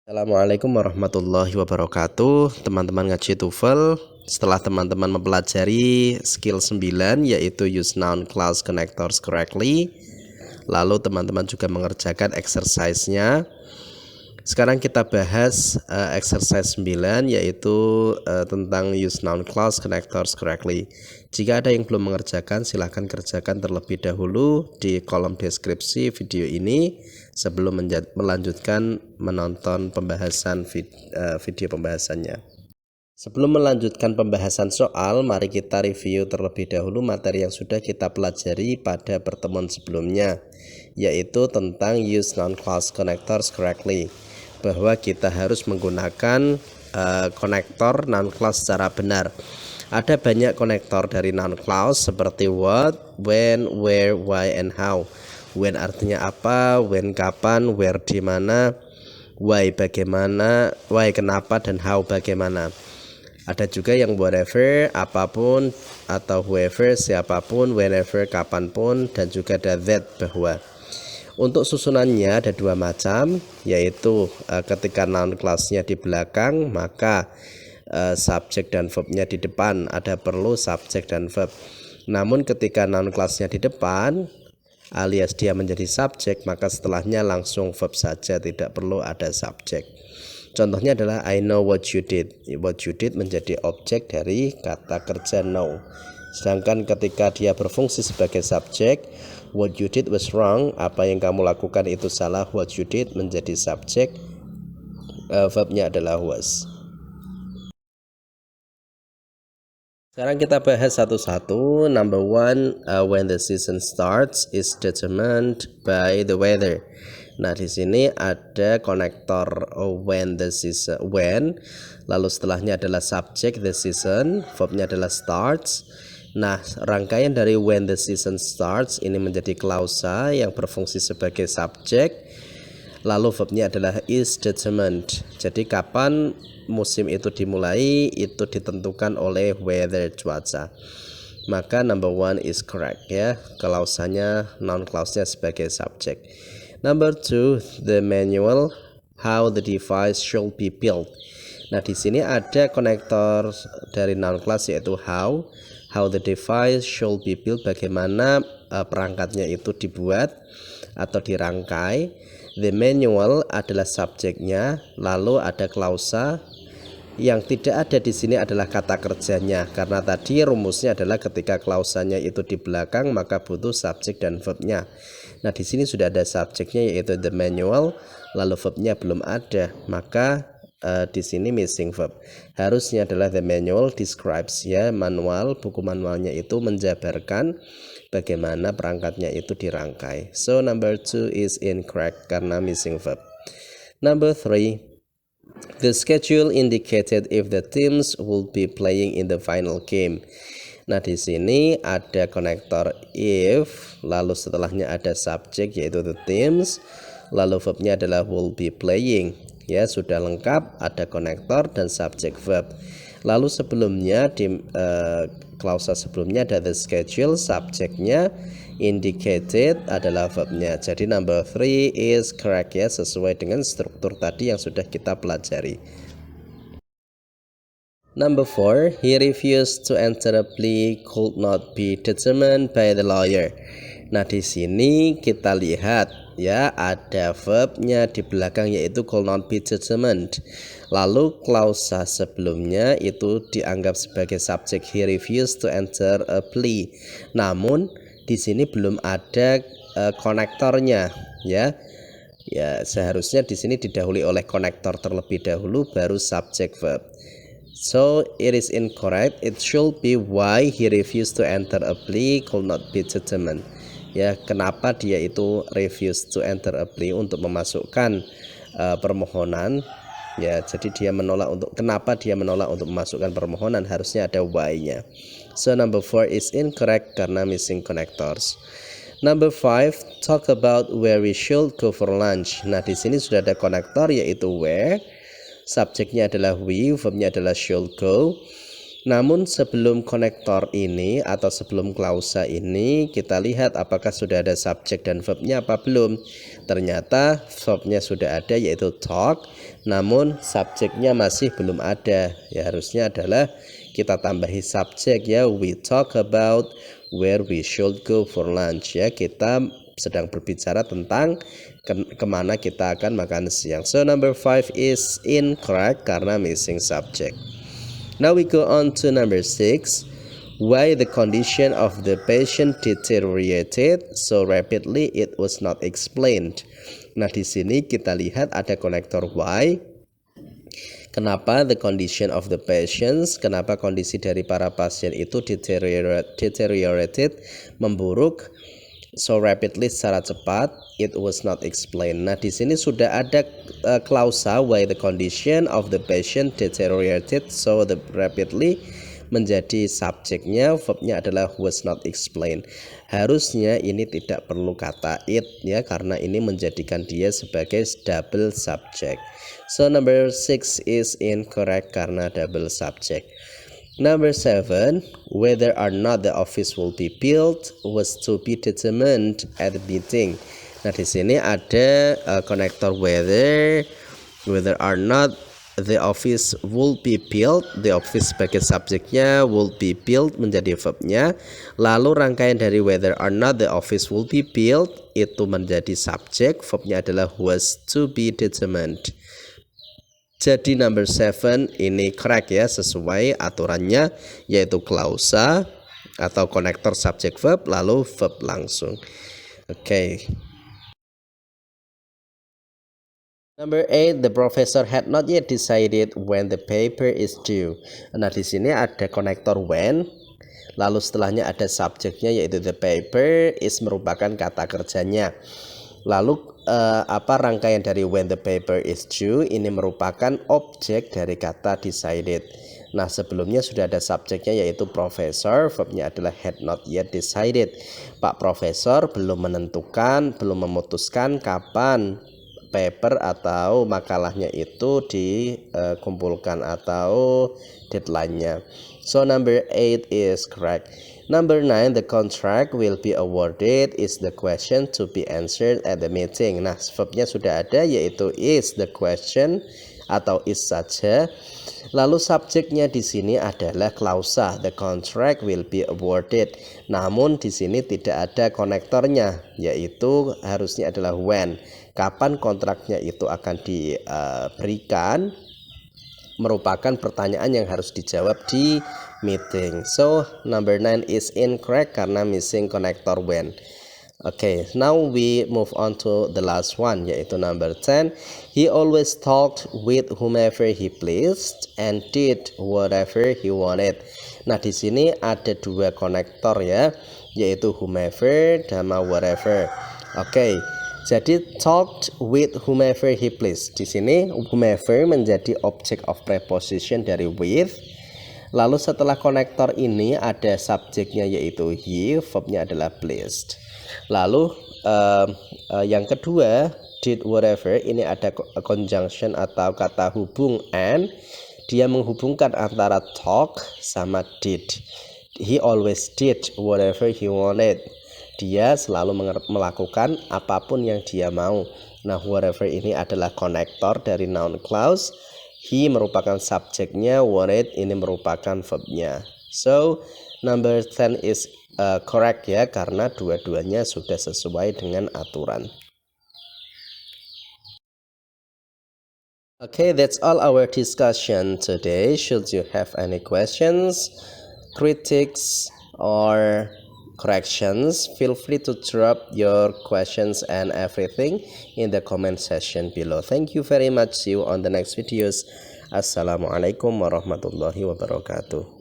Assalamualaikum warahmatullahi wabarakatuh. Teman-teman ngaji TOEFL, setelah teman-teman mempelajari skill 9 yaitu use noun clause connectors correctly, lalu teman-teman juga mengerjakan exercise-nya. Sekarang kita bahas exercise 9 yaitu tentang use noun clause connectors correctly. Jika ada yang belum mengerjakan, silahkan kerjakan terlebih dahulu di kolom deskripsi video ini sebelum melanjutkan menonton pembahasan video pembahasannya. Sebelum melanjutkan pembahasan soal, mari kita review terlebih dahulu materi yang sudah kita pelajari pada pertemuan sebelumnya, yaitu tentang use noun clause connectors correctly, bahwa kita harus menggunakan konektor noun clause secara benar. Ada banyak konektor dari noun clause seperti what, when, where, why, and how. When artinya apa, when kapan, where di mana, why bagaimana, why kenapa, dan how bagaimana. Ada juga yang whatever, apapun, atau whoever, siapapun, whenever, kapanpun, dan juga ada that, bahwa. Untuk susunannya ada dua macam, yaitu ketika noun clause-nya di belakang, maka subjek dan verbnya di depan, ada perlu subjek dan verb. Namun ketika noun clause-nya di depan, alias dia menjadi subjek, maka setelahnya langsung verb saja, tidak perlu ada subjek. Contohnya adalah I know what you did. What you did menjadi objek dari kata kerja know. Sedangkan ketika dia berfungsi sebagai subjek, what you did was wrong, apa yang kamu lakukan itu salah, what you did menjadi subjek, verbnya adalah was. Sekarang kita bahas satu-satu. Number one, when the season starts is determined by the weather. Nah, di sini ada konektor when the season, when, lalu setelahnya adalah subjek the season, verbnya adalah starts. Nah, rangkaian dari when the season starts ini menjadi klausa yang berfungsi sebagai subjek, lalu verbnya adalah is determined. Jadi kapan musim itu dimulai itu ditentukan oleh weather, cuaca. Maka number one is correct ya, klausanya, noun clause-nya sebagai subjek. Number two, the manual how the device should be built. Nah, di sini ada konektor dari noun clause yaitu how the device should be built, bagaimana perangkatnya itu dibuat atau dirangkai. The manual adalah subjeknya, lalu ada klausa. Yang tidak ada di sini adalah kata kerjanya, karena tadi rumusnya adalah ketika klausanya itu di belakang maka butuh subjek dan verbnya. Nah, di sini sudah ada subjeknya yaitu the manual, lalu verbnya belum ada, maka di sini missing verb. Harusnya adalah the manual describes ya, manual, buku manualnya itu menjabarkan bagaimana perangkatnya itu dirangkai. So number two is incorrect karena missing verb. Number three, the schedule indicated if the teams will be playing in the final game. Nah, di sini ada konektor if, lalu setelahnya ada subjek yaitu the teams, lalu verbnya adalah will be playing. Ya, sudah lengkap, ada konektor dan subjek verb. Lalu sebelumnya di klausa sebelumnya ada the schedule, subjeknya, indicated adalah verbnya. Jadi number 3 is correct ya, sesuai dengan struktur tadi yang sudah kita pelajari. Number 4, he refused to enter a plea could not be determined by the lawyer. Nah, di sini kita lihat ya, ada verbnya di belakang yaitu could not be determined. Lalu klausa sebelumnya itu dianggap sebagai subjek, he refused to enter a plea. Namun di sini belum ada konektornya ya. Ya, seharusnya di sini didahului oleh konektor terlebih dahulu baru subjek verb. So it is incorrect. It should be why he refused to enter a plea could not be determined. Ya, kenapa dia itu refuse to enter a plea, untuk memasukkan permohonan. Ya, jadi dia menolak kenapa dia menolak untuk memasukkan permohonan, harusnya ada why-nya. So number 4 is incorrect karena missing connectors. Number 5, talk about where we should go for lunch. Nah, di sini sudah ada konektor yaitu where. Subjeknya adalah we, verbnya adalah should go. Namun sebelum konektor ini atau sebelum klausa ini kita lihat apakah sudah ada subjek dan verbnya apa belum. Ternyata verbnya sudah ada yaitu talk, namun subjeknya masih belum ada. Ya harusnya adalah kita tambahi subjek ya, we talk about where we should go for lunch ya, kita sedang berbicara tentang kemana kita akan makan siang. So number 5 is incorrect karena missing subject. Now we go on to number 6. Why the condition of the patient deteriorated so rapidly it was not explained. Nah di sini kita lihat ada konektor why. Kenapa the condition of the patients, kenapa kondisi dari para pasien itu deteriorated, memburuk so rapidly, secara cepat, it was not explained. Nah di sini sudah ada klausa why the condition of the patient deteriorated so rapidly menjadi subjeknya, verbnya adalah was not explained. Harusnya ini tidak perlu kata it ya, karena ini menjadikan dia sebagai double subject. So number 6 is incorrect karena double subject. Number 7, whether or not the office will be built was to be determined at the meeting. Nah di sini ada konektor whether or not the office will be built. The office sebagai subjeknya, will be built menjadi verbnya. Lalu rangkaian dari whether or not the office will be built itu menjadi subjek, verbnya adalah was to be determined. Jadi number 7 ini correct ya, sesuai aturannya, yaitu klausa atau konektor subject verb lalu verb langsung. Okay. Number 8, the professor had not yet decided when the paper is due. Nah di sini ada konektor when, lalu setelahnya ada subjeknya yaitu the paper is merupakan kata kerjanya. Lalu rangkaian dari when the paper is due ini merupakan objek dari kata decided. Nah sebelumnya sudah ada subjeknya yaitu professor, verbnya adalah had not yet decided. Pak Profesor belum menentukan, belum memutuskan kapan paper atau makalahnya itu dikumpulkan atau deadline-nya. So number 8 is correct. Number 9, the contract will be awarded is the question to be answered at the meeting. Nah, verbnya sudah ada yaitu is the question atau is saja. Lalu subjeknya di sini adalah klausa, the contract will be awarded. Namun di sini tidak ada konektornya, yaitu harusnya adalah when. Kapan kontraknya itu akan diberikan merupakan pertanyaan yang harus dijawab di meeting. So number 9 is incorrect karena missing connector when. Okay, now we move on to the last one yaitu number 10. He always talked with whomever he pleased and did whatever he wanted. Nah di sini ada dua konektor ya, yaitu whomever dan whatever. Okay. Jadi talked with whomever he pleased. Di sini whomever menjadi object of preposition dari with. Lalu setelah konektor ini ada subjeknya yaitu he, verbnya adalah pleased. Lalu yang kedua did whatever, ini ada conjunction atau kata hubung and, dia menghubungkan antara talk sama did. He always did whatever he wanted. Dia selalu melakukan apapun yang dia mau. Nah whatever ini adalah konektor dari noun clause. He merupakan subjeknya, wanted ini merupakan verbnya. So number 10 is correct ya, karena dua-duanya sudah sesuai dengan aturan. Okay, that's all our discussion today. Should you have any questions, critiques, or corrections, feel free to drop your questions and everything in the comment section below. Thank you very much. See you on the next videos. Assalamualaikum warahmatullahi wabarakatuh.